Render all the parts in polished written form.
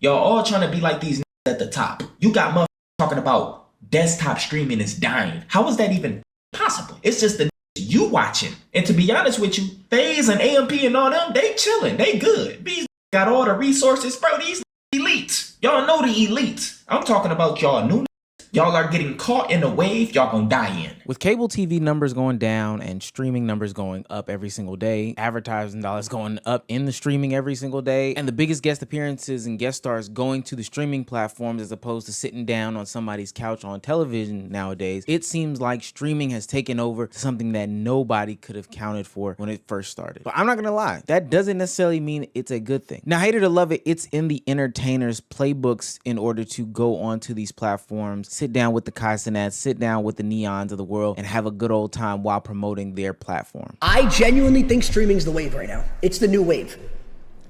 Y'all all trying to be like these at the top. You got motherfuckers talking about desktop streaming is dying. How is that even possible? It's just the you watching. And to be honest with you, FaZe and AMP and all them, they chilling. They good. These got all the resources. Bro, these elites. Y'all know the elites. I'm talking about y'all new. Y'all are getting caught in a wave y'all gonna die in. With cable TV numbers going down and streaming numbers going up every single day, advertising dollars going up in the streaming every single day, and the biggest guest appearances and guest stars going to the streaming platforms as opposed to sitting down on somebody's couch on television nowadays, it seems like streaming has taken over to something that nobody could have counted for when it first started. But I'm not gonna lie, that doesn't necessarily mean it's a good thing. Now, hate it or love it, it's in the entertainers' playbooks in order to go onto these platforms, sit down with the Kai Cenats, sit down with the Neons of the world, and have a good old time while promoting their platform. I genuinely think streaming's the wave right now. It's the new wave.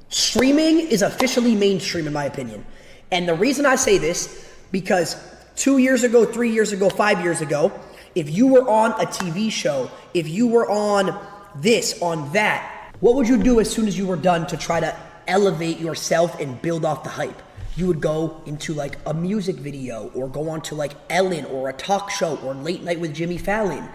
Streaming is officially mainstream in my opinion. And the reason I say this, because 2 years ago, 3 years ago, 5 years ago, if you were on a TV show, if you were on this, on that, what would you do as soon as you were done to try to elevate yourself and build off the hype? You would go into like a music video or go on to like Ellen or a talk show or Late Night with Jimmy Fallon.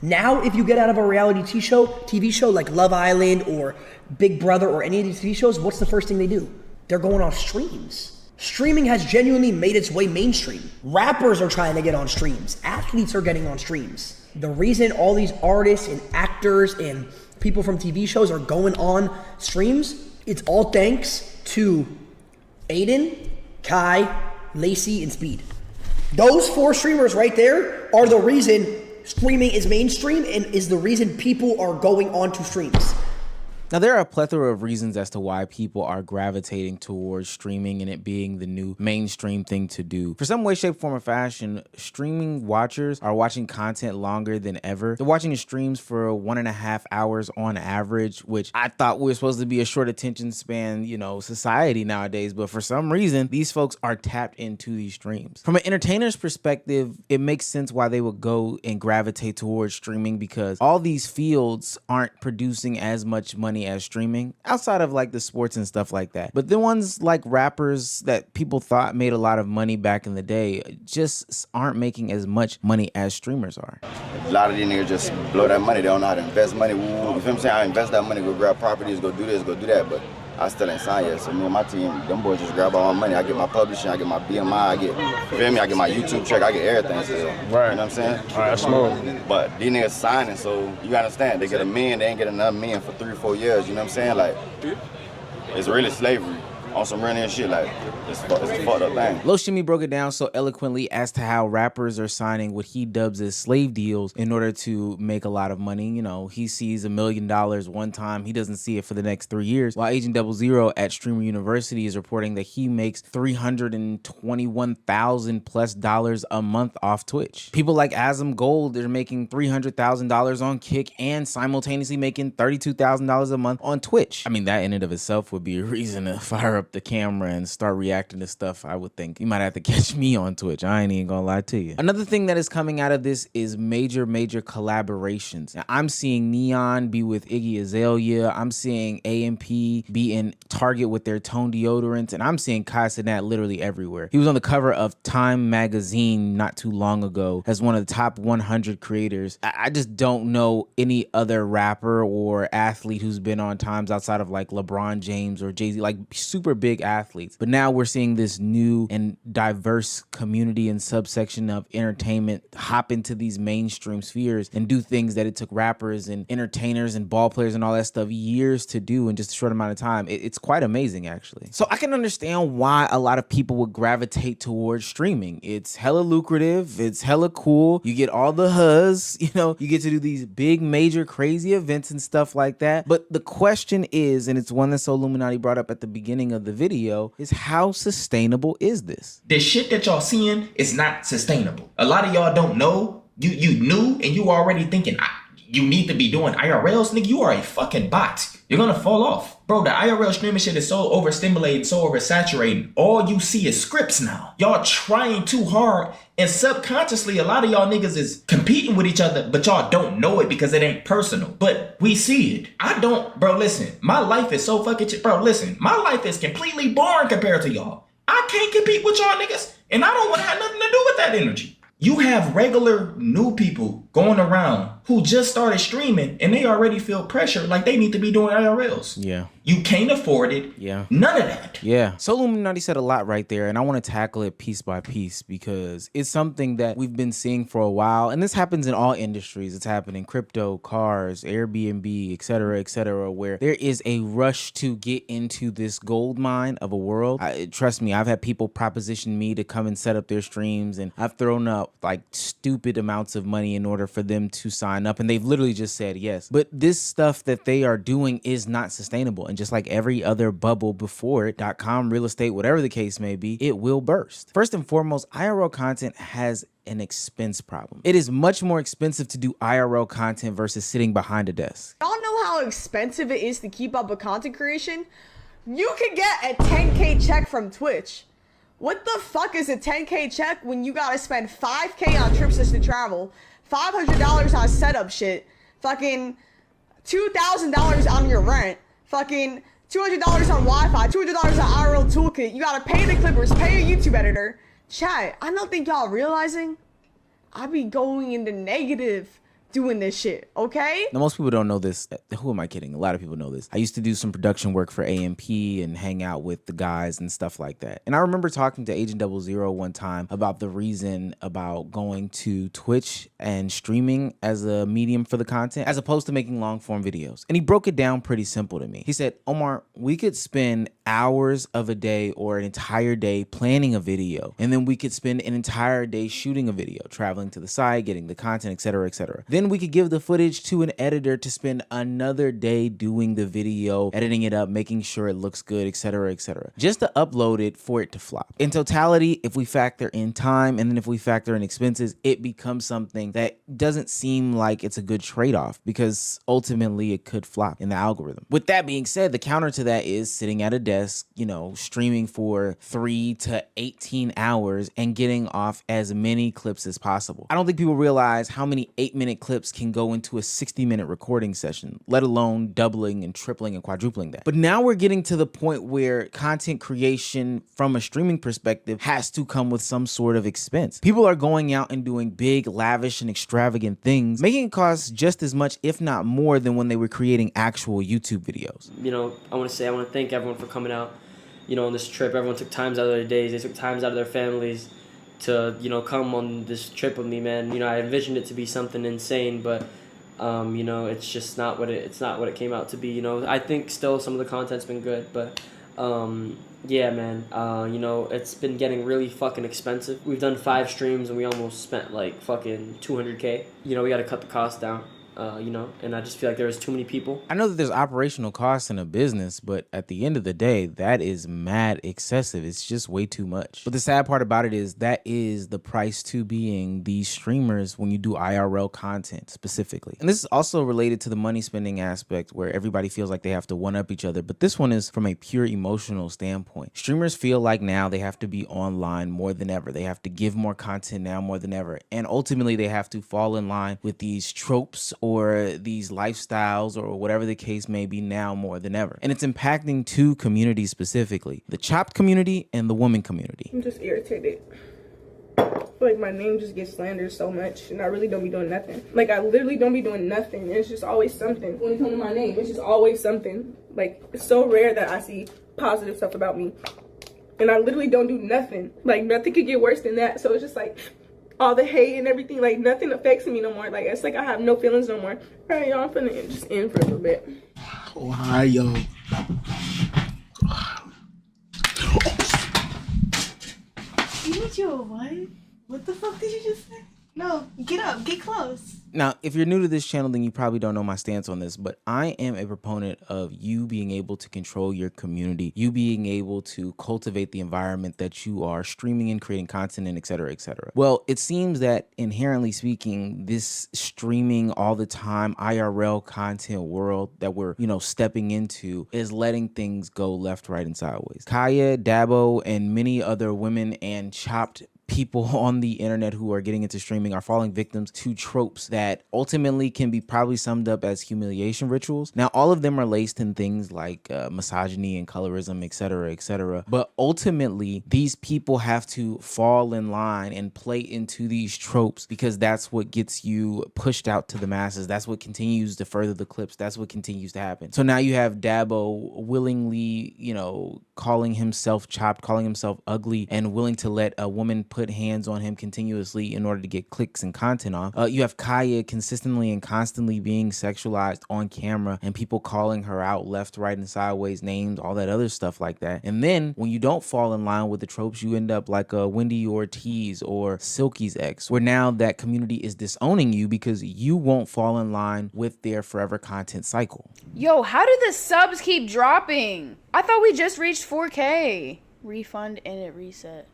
Now, if you get out of a reality TV show like Love Island or Big Brother or any of these TV shows, what's the first thing they do? They're going off streams. Streaming has genuinely made its way mainstream. Rappers are trying to get on streams. Athletes are getting on streams. The reason all these artists and actors and people from TV shows are going on streams, it's all thanks to Aiden, Kai, Lacey, and Speed. Those 4 streamers right there are the reason streaming is mainstream and is the reason people are going on to streams. Now, there are a plethora of reasons as to why people are gravitating towards streaming and it being the new mainstream thing to do. For some way, shape, form, or fashion, streaming watchers are watching content longer than ever. They're watching the streams for 1.5 hours on average, which I thought we were supposed to be a short attention span, society nowadays. But for some reason, these folks are tapped into these streams. From an entertainer's perspective, it makes sense why they would go and gravitate towards streaming because all these fields aren't producing as much money as streaming outside of like the sports and stuff like that. But the ones like rappers that people thought made a lot of money back in the day just aren't making as much money as streamers are. A lot of these niggas just blow that money. They don't know how to invest money. You feel what I'm saying? I invest that money, go grab properties, go do this, go do that. But I still ain't signed yet. So me and my team, them boys just grab all my money. I get my publishing, I get my BMI, I get my YouTube check, I get everything still. Right. You know what I'm saying? All right, that's smooth. But these niggas signing, so you understand, they get $1 million, they ain't get another $1 million for 3 or 4 years, you know what I'm saying? Like, it's really slavery. On some real shit, like, it's a fucked up thing. Lil Shimmy broke it down so eloquently as to how rappers are signing what he dubs as slave deals in order to make a lot of money. He sees $1 million one time. He doesn't see it for the next 3 years. While Agent 00 at Streamer University is reporting that he makes $321,000+ a month off Twitch. People like Azam Gold are making $300,000 on Kick and simultaneously making $32,000 a month on Twitch. I mean, that in and of itself would be a reason to fire up the camera and start reacting to stuff. I would think you might have to catch me on Twitch. I ain't even gonna lie to you. Another thing that is coming out of this is major collaborations. Now, I'm seeing Neon be with Iggy Azalea. I'm seeing AMP be in Target with their Tone deodorants, and I'm seeing Kai Cenat literally everywhere. He was on the cover of Time magazine not too long ago as one of the top 100 creators. I just don't know any other rapper or athlete who's been on Times outside of like LeBron James or Jay-Z, like super big athletes. But now we're seeing this new and diverse community and subsection of entertainment hop into these mainstream spheres and do things that it took rappers and entertainers and ball players and all that stuff years to do in just a short amount of time. It's quite amazing, actually. So I can understand why a lot of people would gravitate towards streaming. It's hella lucrative. It's hella cool. You get all the huzz, you get to do these big, major, crazy events and stuff like that. But the question is, and it's one that So Illuminati brought up at the beginning of the video, is how sustainable is this? The shit that y'all seeing is not sustainable. A lot of y'all don't know. You knew and you already thinking you need to be doing IRLs. Nigga, you are a fucking bot. You're gonna fall off. Bro, the IRL streaming shit is so overstimulated, so oversaturated. All you see is scripts now. Y'all trying too hard, and subconsciously a lot of y'all niggas is competing with each other, but y'all don't know it because it ain't personal. But we see it. Bro, listen, my life is so fucking bro, listen, my life is completely boring compared to y'all. can't compete with y'all niggas, and I don't want to have nothing to do with that energy. You have regular new people going around who just started streaming and they already feel pressure like they need to be doing IRLs. Yeah. You can't afford it. Yeah. None of that. Yeah. So Illuminati said a lot right there, and I want to tackle it piece by piece because it's something that we've been seeing for a while, and this happens in all industries. It's happened in crypto, cars, Airbnb, et cetera, where there is a rush to get into this gold mine of a world. Trust me, I've had people proposition me to come and set up their streams, and I've thrown up like stupid amounts of money in order for them to sign up, and they've literally just said yes. But this stuff that they are doing is not sustainable, and just like every other bubble before it, .com, real estate, whatever the case may be, it will burst. First and foremost, IRL content has an expense problem. It is much more expensive to do IRL content versus sitting behind a desk. Y'all know how expensive it is to keep up with content creation? You could get a 10K check from Twitch. What the fuck is a 10K check when you gotta spend 5K on trips just to travel, $500 on setup shit, fucking $2,000 on your rent, fucking $200 on Wi-Fi, $200 on IRL toolkit. You gotta pay the clippers, pay a YouTube editor. Chat, I don't think y'all realizing I be going into negative doing this shit, okay? Now, most people don't know this. Who am I kidding? A lot of people know this. I used to do some production work for AMP and hang out with the guys and stuff like that. And I remember talking to Agent 00 one time about the reason about going to Twitch and streaming as a medium for the content, as opposed to making long form videos. And he broke it down pretty simple to me. He said, Omar, we could spend hours of a day or an entire day planning a video, and then we could spend an entire day shooting a video, traveling to the site, getting the content, etc., etc. Then we could give the footage to an editor to spend another day doing the video, editing it up, making sure it looks good, etc., etc., just to upload it for it to flop. In totality, if we factor in time and then if we factor in expenses, it becomes something that doesn't seem like it's a good trade-off because ultimately it could flop in the algorithm. With that being said, the counter to that is sitting at a desk, you know, streaming for 3 to 18 hours and getting off as many clips as possible. I don't think people realize how many 8-minute clips can go into a 60-minute recording session, let alone doubling and tripling and quadrupling that. But now we're getting to the point where content creation from a streaming perspective has to come with some sort of expense. People are going out and doing big, lavish, and extravagant things, making it cost just as much, if not more, than when they were creating actual YouTube videos. You know, I want to thank everyone for coming out, you know, on this trip. Everyone took times out of their days. They took times out of their families to, you know, come on this trip with me, man. You know, I envisioned it to be something insane, but, you know, it's just not what it came out to be. You know, I think still some of the content's been good, but, yeah, man, you know, it's been getting really fucking expensive. We've done 5 streams and we almost spent like fucking 200K. You know, we got to cut the cost down. You know, and I just feel like there's too many people. I know that there's operational costs in a business, but at the end of the day, that is mad excessive. It's just way too much. But the sad part about it is that is the price to being these streamers when you do IRL content specifically. And this is also related to the money spending aspect where everybody feels like they have to one up each other. But this one is from a pure emotional standpoint. Streamers feel like now they have to be online more than ever. They have to give more content now more than ever. And ultimately they have to fall in line with these tropes or these lifestyles or whatever the case may be now more than ever. And it's impacting 2 communities specifically, the chopped community and the woman community. I'm just irritated. Like my name just gets slandered so much and I really don't be doing nothing. Like I literally don't be doing nothing. It's just always something. When it comes to my name, it's just always something. Like it's so rare that I see positive stuff about me. And I literally don't do nothing. Like nothing could get worse than that. So it's just like all the hate and everything, like nothing affects me no more. Like it's like I have no feelings no more. All right, y'all, I'm finna just end for a little bit. Ohio. You need you a what? What the fuck did you just say? No, get up, get close. Now, if you're new to this channel, then you probably don't know my stance on this, but I am a proponent of you being able to control your community, you being able to cultivate the environment that you are streaming and creating content in, et cetera, et cetera. Well, it seems that inherently speaking, this streaming all the time IRL content world that we're, you know, stepping into is letting things go left, right, and sideways. Kaya, Dabo, and many other women and chopped people on the internet who are getting into streaming are falling victims to tropes that ultimately can be probably summed up as humiliation rituals. Now, all of them are laced in things like misogyny and colorism, etc., etc. But ultimately, these people have to fall in line and play into these tropes because that's what gets you pushed out to the masses. That's what continues to further the clips. That's what continues to happen. So now you have Dabo willingly, you know, calling himself chopped, calling himself ugly, and willing to let a woman put hands on him continuously in order to get clicks and content off. You have Kaya consistently and constantly being sexualized on camera and people calling her out left, right, and sideways, names, all that other stuff like that. And then when you don't fall in line with the tropes, you end up like a Wendy Ortiz or Silky's ex, where now that community is disowning you because you won't fall in line with their forever content cycle. Yo, how did the subs keep dropping? I thought we just reached 4K. Refund and it reset.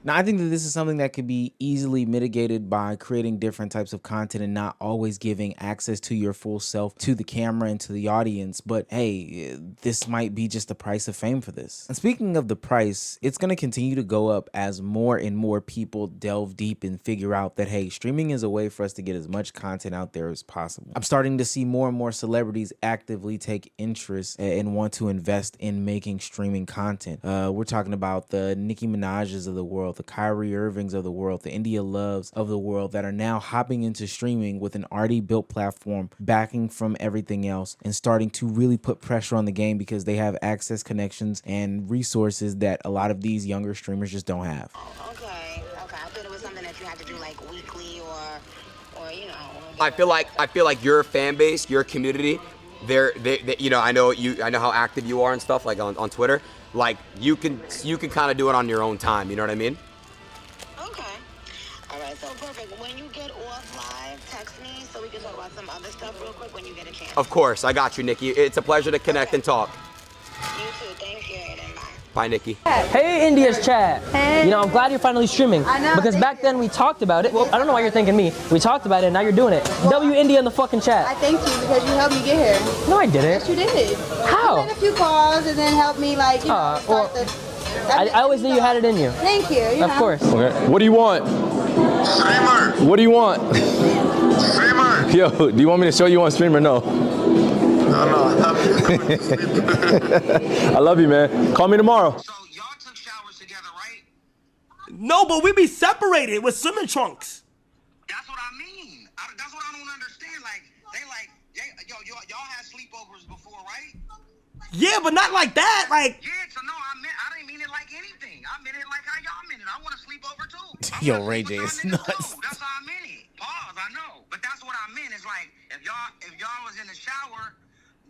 Now, I think that this is something that could be easily mitigated by creating different types of content and not always giving access to your full self to the camera and to the audience. But hey, this might be just the price of fame for this. And speaking of the price, it's going to continue to go up as more and more people delve deep and figure out that, hey, streaming is a way for us to get as much content out there as possible. I'm starting to see more and more celebrities actively take interest and want to invest in making streaming content. We're talking about the Nicki Minaj's of the world, the Kyrie Irvings of the world, the India Loves of the world that are now hopping into streaming with an already built platform, backing from everything else and starting to really put pressure on the game because they have access, connections, and resources that a lot of these younger streamers just don't have. Okay. I thought it was something that you had to do like weekly or you know. I feel like your fan base, your community, they you know, I know how active you are and stuff like on Twitter. Like you can kind of do it on your own time. You know what I mean? Okay. All right. So perfect. When you get off live, text me so we can talk about some other stuff real quick when you get a chance. Of course, I got you, Nikki. It's a pleasure to connect and talk. You too. Thank you. And bye. Bye, Nikki. Hey, India's chat. Hey. You know, I'm glad you're finally streaming. I know. Because back then we talked about it. Well, I don't know why you're thanking me. We talked about it and now you're doing it. W India in the fucking chat. I thank you because you helped me get here. No, I didn't. Yes, you did. How? You made a few calls and then helped me, like, you know, start I always knew you had it in you. Thank you. Of course. Okay. What do you want? Streamer. What do you want? Streamer. Yo, do you want me to show you on stream or no? No. I love you, man. Call me tomorrow. So y'all took showers together, right? No, but we be separated with swimming trunks. That's what I mean. That's what I don't understand. Like, y'all had sleepovers before, right? Yeah, but not like that. Like. Yeah, so no, I didn't mean it like anything. I meant it like how y'all meant it. I want to sleep over too. Yo, Ray J is nuts. That's how I meant it. Pause, I know. But that's what I meant. It's like, if y'all was in the shower,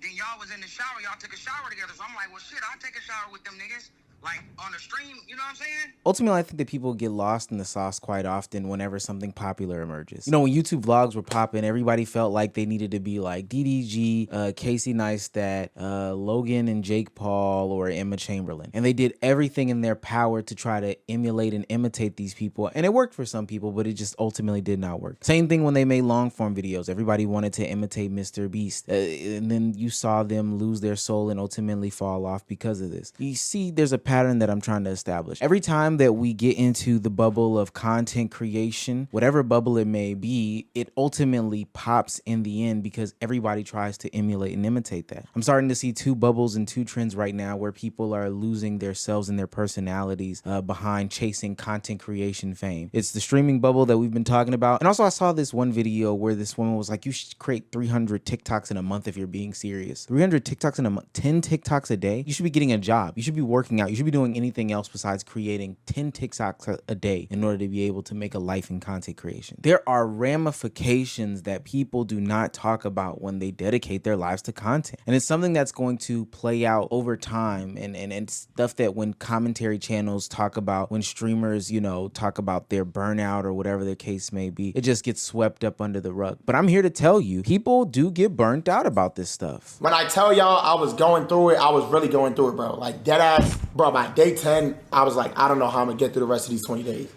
then y'all was in the shower, y'all took a shower together. So I'm like, well, shit, I'll take a shower with them niggas. Like, on the stream, you know what I'm saying? Ultimately, I think that people get lost in the sauce quite often whenever something popular emerges. You know, when YouTube vlogs were popping, everybody felt like they needed to be like DDG, Casey Neistat, Logan and Jake Paul, or Emma Chamberlain. And they did everything in their power to try to emulate and imitate these people. And it worked for some people, but it just ultimately did not work. Same thing when they made long form videos. Everybody wanted to imitate Mr. Beast. And then you saw them lose their soul and ultimately fall off because of this. You see, there's a pattern that I'm trying to establish. Every time that we get into the bubble of content creation, whatever bubble it may be, it ultimately pops in the end because everybody tries to emulate and imitate that. I'm starting to see two bubbles and two trends right now where people are losing their selves and their personalities behind chasing content creation fame. It's the streaming bubble that we've been talking about. And also I saw this one video where this woman was like, you should create 300 TikToks in a month if you're being serious. 300 TikToks in a month, 10 TikToks a day? You should be getting a job. You should be working out. You should be doing anything else besides creating 10 TikToks a day in order to be able to make a life in content creation. There are ramifications that people do not talk about when they dedicate their lives to content. And it's something that's going to play out over time and stuff that when commentary channels talk about, when streamers, you know, talk about their burnout or whatever their case may be, it just gets swept up under the rug. But I'm here to tell you, people do get burnt out about this stuff. When I tell y'all I was going through it, I was really going through it, bro. Like, dead ass. Bro, by day 10, I was like, I don't know how I'm gonna get through the rest of these 20 days.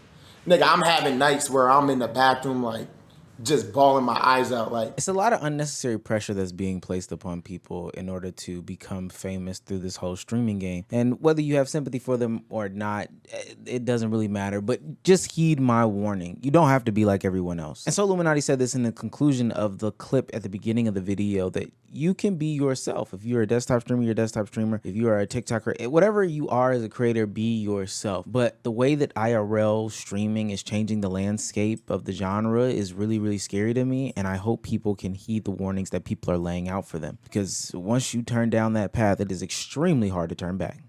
Nigga, I'm having nights where I'm in the bathroom like just bawling my eyes out. Like, it's a lot of unnecessary pressure that's being placed upon people in order to become famous through this whole streaming game. And whether you have sympathy for them or not, it doesn't really matter. But just heed my warning. You don't have to be like everyone else. And so Illuminati said this in the conclusion of the clip at the beginning of the video, that you can be yourself. If you're a desktop streamer, you're a desktop streamer. If you are a TikToker, whatever you are as a creator, be yourself. But the way that IRL streaming is changing the landscape of the genre is really, really scary to me. And I hope people can heed the warnings that people are laying out for them. Because once you turn down that path, it is extremely hard to turn back.